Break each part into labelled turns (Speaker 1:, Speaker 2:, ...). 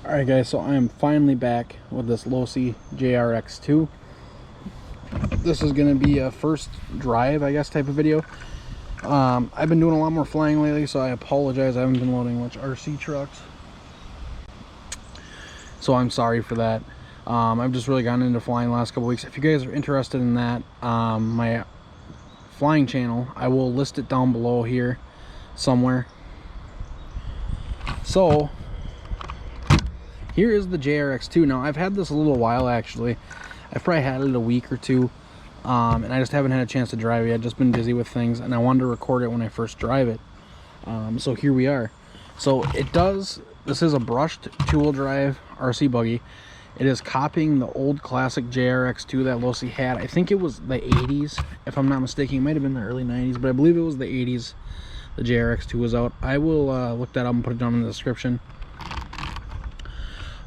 Speaker 1: Alright guys, so I am finally back with this Losi JRX2. This is going to be a first drive, I guess, type of video. I've been doing a lot more flying lately, so I apologize. I haven't been loading much RC trucks, so I'm sorry for that. I've just really gotten into flying the last couple weeks. If you guys are interested in that, my flying channel, I will list it down below here somewhere. So here is the JRX2. Now, I've had this a little while, actually. I've probably had it a week or two, and I just haven't had a chance to drive it. I've just been busy with things, and I wanted to record it when I first drive it. So here we are. So this is a brushed two-wheel drive RC buggy. It is copying the old classic JRX2 that Losi had. I think it was the 80s, if I'm not mistaken. It might have been the early 90s, but I believe it was the 80s the JRX2 was out. I will look that up and put it down in the description.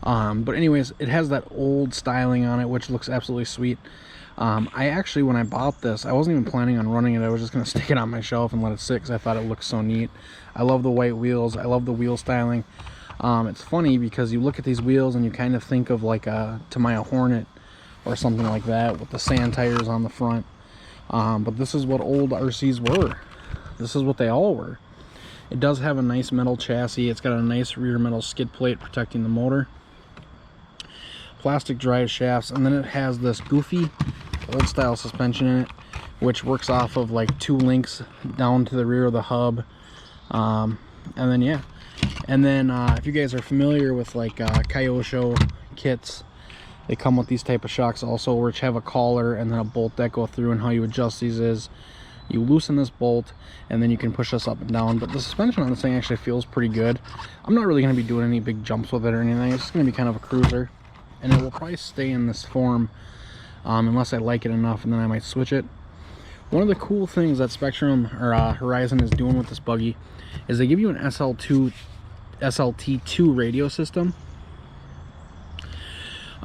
Speaker 1: But anyways, it has that old styling on it, which looks absolutely sweet. I actually, when I bought this, I wasn't even planning on running it. I was just going to stick it on my shelf and let it sit because I thought it looked so neat. I love the white wheels. I love the wheel styling. It's funny because you look at these wheels and you kind of think of like a Tamiya Hornet or something like that with the sand tires on the front. But this is what old RCs were. This is what they all were. It does have a nice metal chassis. It's got a nice rear metal skid plate protecting the motor. Plastic drive shafts, and then it has this goofy old style suspension in it, which works off of like two links down to the rear of the hub. And then yeah, and then if you guys are familiar with like Kyosho kits, they come with these type of shocks also, which have a collar and then a bolt that go through. And how you adjust these is you loosen this bolt and then you can push this up and down. But the suspension on this thing actually feels pretty good. I'm not really going to be doing any big jumps with it or anything. It's just going to be kind of a cruiser, and it will probably stay in this form unless I like it enough, and then I might switch it. One of the cool things that Spectrum or Horizon is doing with this buggy is they give you an SLT2 radio system.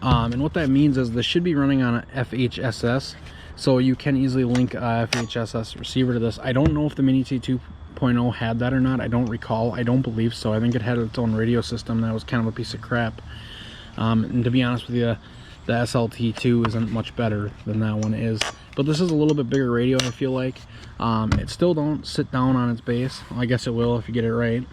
Speaker 1: And what that means is this should be running on a FHSS, so you can easily link a FHSS receiver to this. I don't know if the Mini T 2.0 had that or not. I don't recall. I don't believe so. I think it had its own radio system that was kind of a piece of crap. And to be honest with you, the SLT2 isn't much better than that one is. But this is a little bit bigger radio, I feel like. It still don't sit down on its base. Well, I guess it will if you get it right.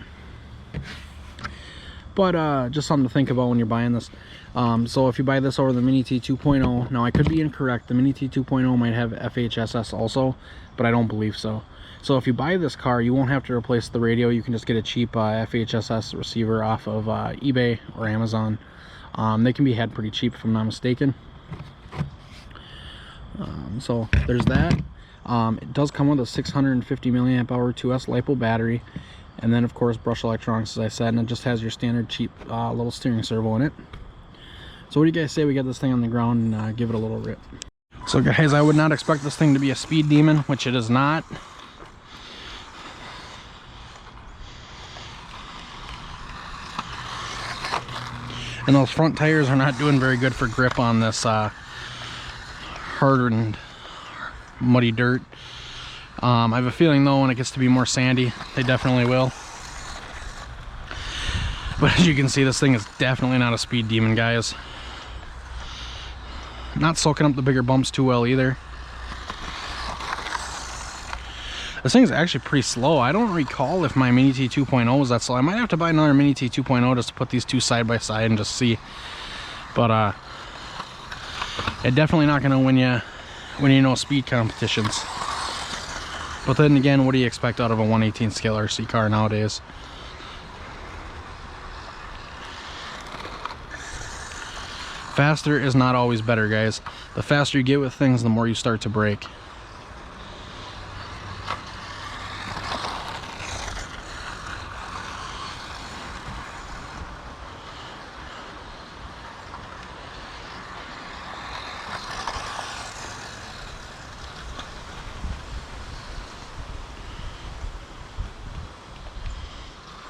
Speaker 1: But just something to think about when you're buying this. So if you buy this over the Mini T 2.0, now I could be incorrect. The Mini T 2.0 might have FHSS also, but I don't believe so. So if you buy this car, you won't have to replace the radio. You can just get a cheap FHSS receiver off of eBay or Amazon. They can be had pretty cheap if I'm not mistaken. So there's that. It does come with a 650 milliamp hour 2S LiPo battery, and then of course brush electronics, as I said, and it just has your standard cheap little steering servo in it. So what do you guys say we get this thing on the ground and give it a little rip? So guys, I would not expect this thing to be a speed demon, which it is not. And those front tires are not doing very good for grip on this hardened, muddy dirt. I have a feeling though when it gets to be more sandy, they definitely will. But as you can see, this thing is definitely not a speed demon, guys. Not soaking up the bigger bumps too well either. This thing is actually pretty slow. I don't recall if my Mini T 2.0 was that slow. I might have to buy another Mini T 2.0 just to put these two side by side and just see. But it's definitely not going to win you no speed competitions. But then again, what do you expect out of a 1/18 scale RC car nowadays? Faster is not always better, guys. The faster you get with things, the more you start to break.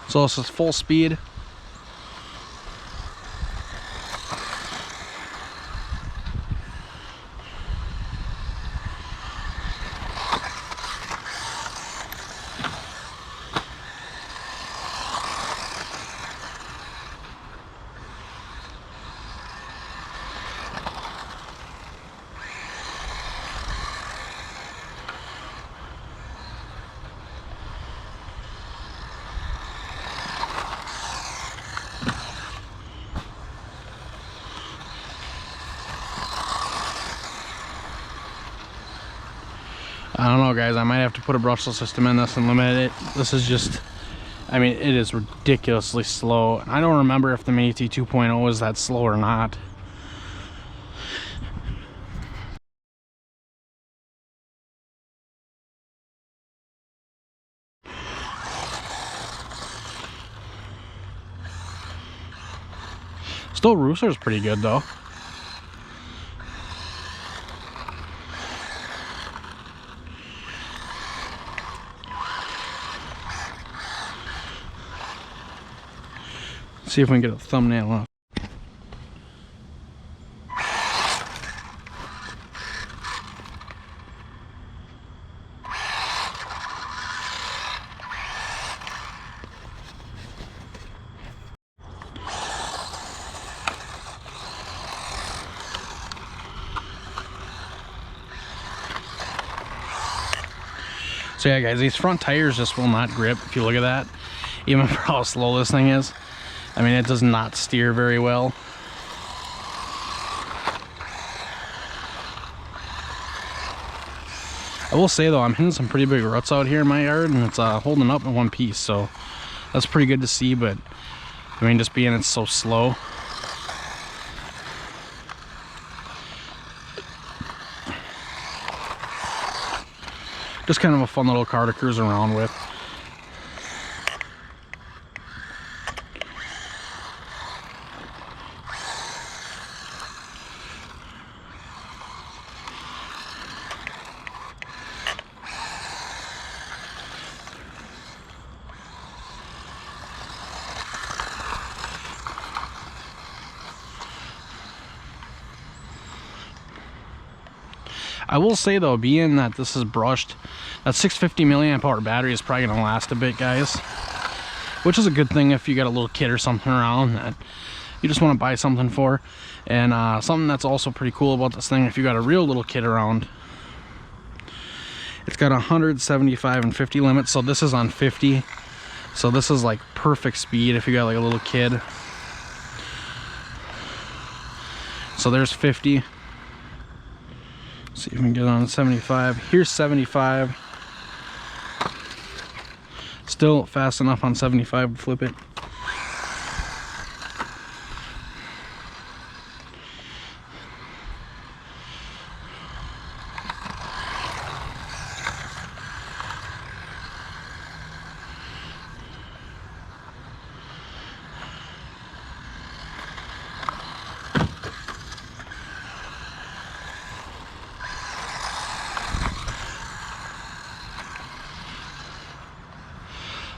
Speaker 1: So this is full speed. guys, I might have to put a brushless system in this and limit it. This is just, I mean, it is ridiculously slow. I don't remember if the Métis 2.0 was that slow or not. Still, Rooster's pretty good though. See if we can get a thumbnail up. So yeah guys, these front tires just will not grip if you look at that. Even for how slow this thing is. I mean, it does not steer very well. I will say though, I'm hitting some pretty big ruts out here in my yard, and it's holding up in one piece, so that's pretty good to see. But I mean, just being it's so slow. Just kind of a fun little car to cruise around with. I will say though, being that this is brushed, that 650 milliamp hour battery is probably going to last a bit, guys. Which is a good thing if you got a little kid or something around that you just want to buy something for. And something that's also pretty cool about this thing, if you got a real little kid around, it's got 175 and 50 limit, so this is on 50. So this is like perfect speed if you got like a little kid. So there's 50. See if we can get on 75. Here's 75. Still fast enough on 75 to flip it.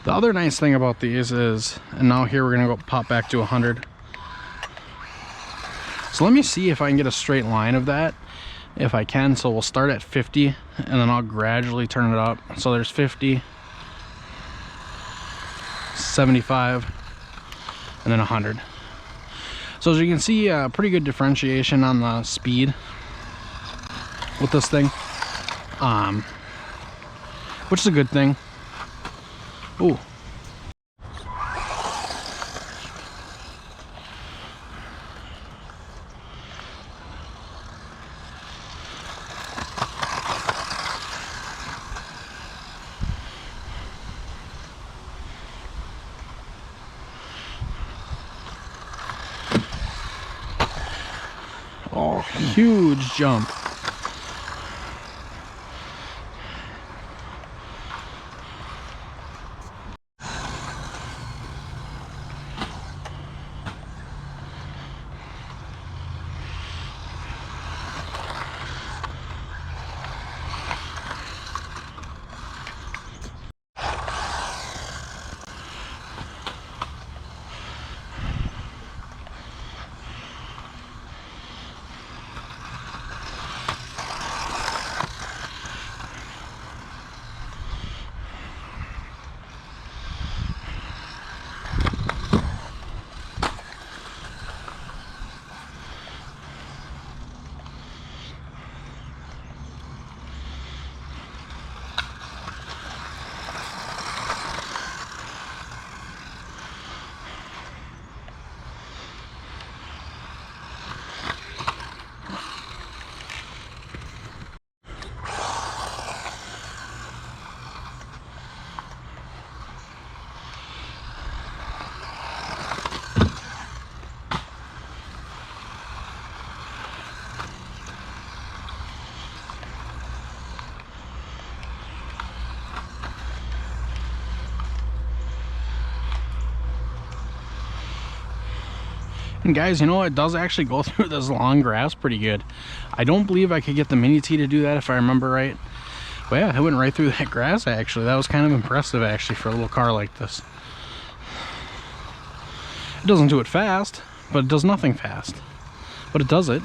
Speaker 1: The other nice thing about these is, and now here we're gonna go pop back to 100. So let me see if I can get a straight line of that, if I can. So we'll start at 50 and then I'll gradually turn it up. So there's 50, 75, and then 100. So as you can see, pretty good differentiation on the speed with this thing, which is a good thing. Ooh. Oh, huge jump. And guys, you know, it does actually go through this long grass pretty good. I don't believe I could get the Mini T to do that if I remember right. But yeah, it went right through that grass actually. That was kind of impressive actually for a little car like this. It doesn't do it fast, but it does nothing fast. But it does it.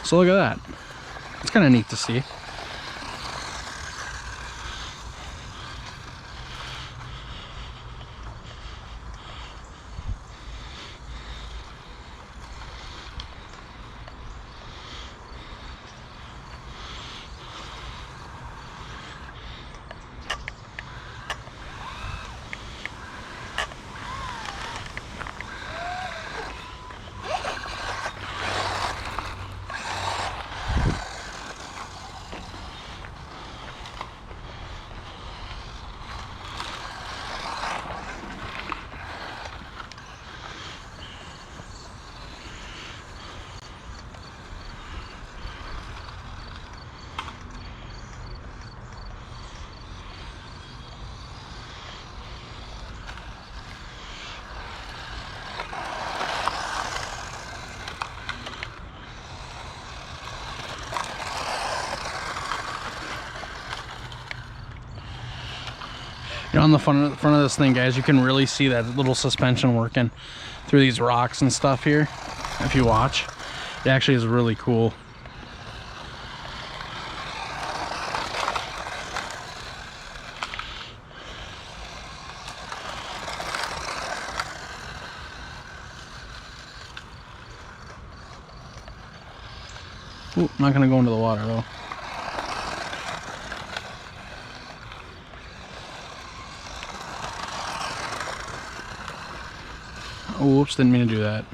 Speaker 1: So look at that. It's kind of neat to see. On the front of this thing, guys, you can really see that little suspension working through these rocks and stuff here. If you watch, it actually is really cool. Ooh, I'm not gonna go into the water though. Oh, whoops, didn't mean to do that.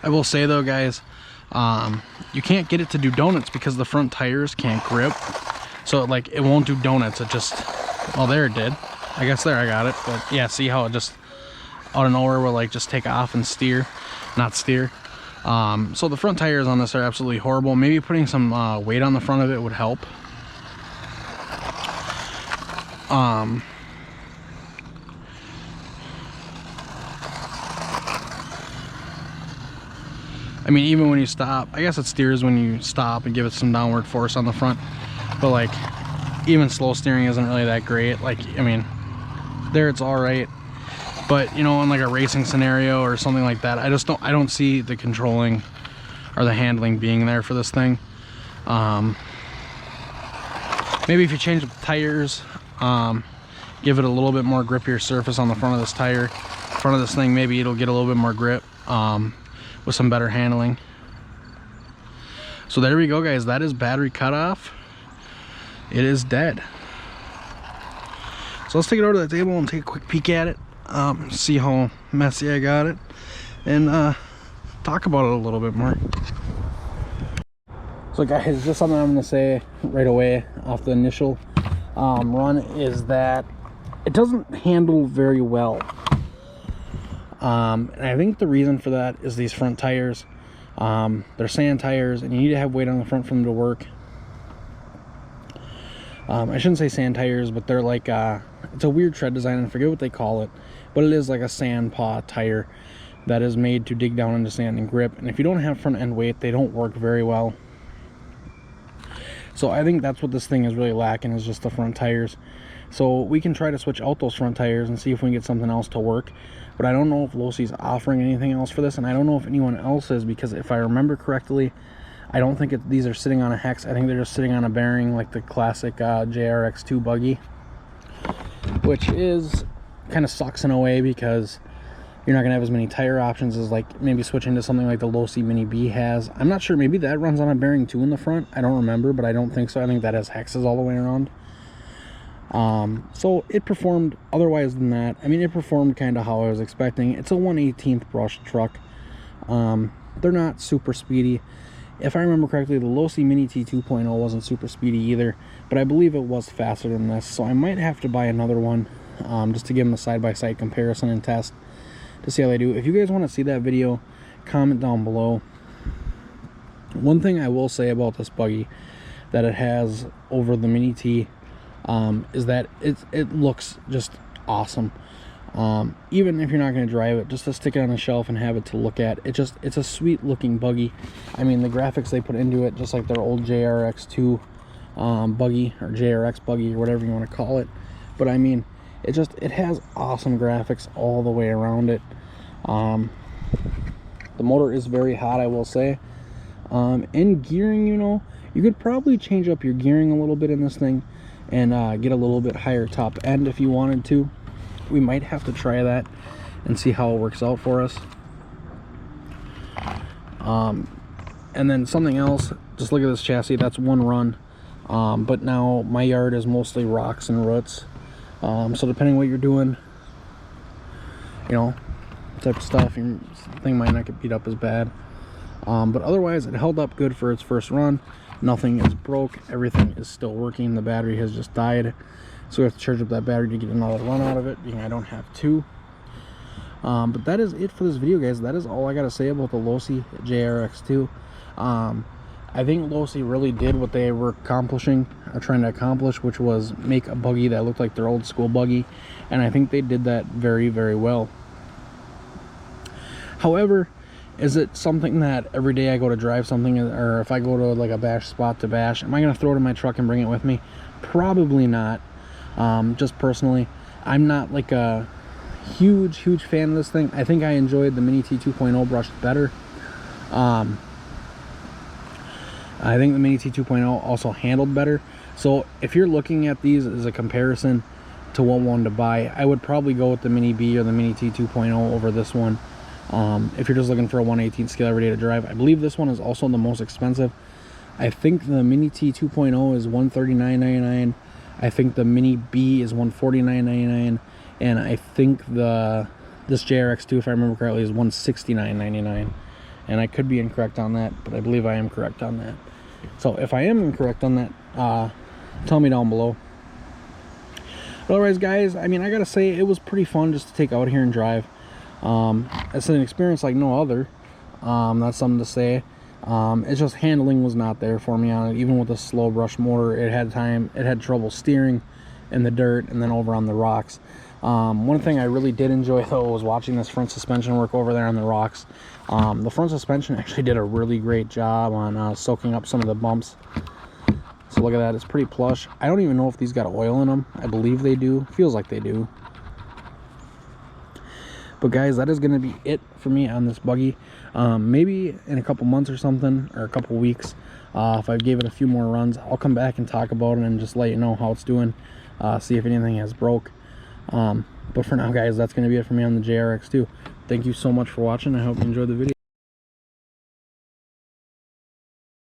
Speaker 1: I will say though, guys, you can't get it to do donuts because the front tires can't grip. So like it won't do donuts. It just, well, there it did. I guess there I got it. But yeah, see how it just out of nowhere will like just take off and steer, not steer. So the front tires on this are absolutely horrible. Maybe putting some weight on the front of it would help. I mean, even when you stop, I guess it steers when you stop and give it some downward force on the front. But like, even slow steering isn't really that great. Like, I mean, there it's all right. But you know, in like a racing scenario or something like that, I don't see the controlling or the handling being there for this thing. Maybe if you change up the tires, give it a little bit more grippier surface on the front of this tire, front of this thing, maybe it'll get a little bit more grip with some better handling. So there we go, guys. That is battery cutoff. It is dead. So let's take it over to the table and take a quick peek at it, see how messy I got it, and talk about it a little bit more. So guys, just something I'm going to say right away off the initial run is that it doesn't handle very well. And I think the reason for that is these front tires. They're sand tires, and you need to have weight on the front for them to work. I shouldn't say sand tires, but they're like, it's a weird tread design, I forget what they call it, but it is like a sand paw tire that is made to dig down into sand and grip. And if you don't have front end weight, they don't work very well. So I think that's what this thing is really lacking, is just the front tires. So we can try to switch out those front tires and see if we can get something else to work. But I don't know if Losi's offering anything else for this, and I don't know if anyone else is, because if I remember correctly, I don't think these are sitting on a hex. I think they're just sitting on a bearing like the classic JRX2 Buggy, which is kind of sucks in a way, because you're not gonna have as many tire options as like maybe switching to something like the Losi Mini B has. I'm not sure, maybe that runs on a bearing too in the front. I don't remember, but I don't think so. I think that has hexes all the way around. So it performed otherwise than that. I mean, it performed kind of how I was expecting. It's a 1/18 brush truck. They're not super speedy. If I remember correctly, the Losi Mini T 2.0 wasn't super speedy either, but I believe it was faster than this. So I might have to buy another one, just to give them a side-by-side comparison and test to see how they do. If you guys want to see that video, comment down below. One thing I will say about this Buggy that it has over the Mini T is that it looks just awesome. Even if you're not going to drive it, just to stick it on a shelf and have it to look at, it's a sweet looking Buggy. I mean, the graphics they put into it, just like their old JRX2 Buggy, or JRX Buggy, or whatever you want to call it. But I mean, it has awesome graphics all the way around it. The motor is very hot, I will say. In gearing, you know, you could probably change up your gearing a little bit in this thing and get a little bit higher top end if you wanted to. We might have to try that and see how it works out for us. And then something else, just look at this chassis. That's one run, but now my yard is mostly rocks and roots. So depending what you're doing, you know, type of stuff, your thing might not get beat up as bad. But otherwise, it held up good for its first run. Nothing is broke. Everything is still working. The battery has just died, so we have to charge up that battery to get another run out of it, being I don't have two. But that is it for this video, guys. That is all I got to say about the Losi JRX2. I think Losi really did what they were accomplishing, or trying to accomplish, which was make a Buggy that looked like their old school Buggy, and I think they did that very, very well. However, is it something that every day I go to drive something, or if I go to like a bash spot to bash, am I going to throw it in my truck and bring it with me? Probably not. Just personally, I'm not like a huge fan of this thing. I think I enjoyed the Mini T 2.0 brushed better. I think the Mini T 2.0 also handled better. So if you're looking at these as a comparison to what one to buy, I would probably go with the Mini B or the Mini T 2.0 over this one. If you're just looking for a 1/18 scale every day to drive. I believe this one is also the most expensive. I think the Mini T 2.0 is $139.99. I think the Mini B is $149.99, and I think this JRX2, if I remember correctly, is $169.99. And I could be incorrect on that, but I believe I am correct on that. So if I am incorrect on that, tell me down below. But otherwise, guys, I mean, I gotta say, it was pretty fun just to take out here and drive. It's an experience like no other. That's something to say. It's just handling was not there for me on it. Even with the slow brush motor, it had trouble steering in the dirt and then over on the rocks. One thing I really did enjoy though was watching this front suspension work over there on the rocks. The front suspension actually did a really great job on soaking up some of the bumps. So look at that, it's pretty plush. I don't even know if these got oil in them. I believe they do. Feels like they do. But guys, that is going to be it for me on this buggy. Maybe in a couple months or something, or a couple weeks, if I gave it a few more runs, I'll come back and talk about it and just let you know how it's doing, see if anything has broke. But for now, guys, that's going to be it for me on the JRX2. Thank you so much for watching. I hope you enjoyed the video.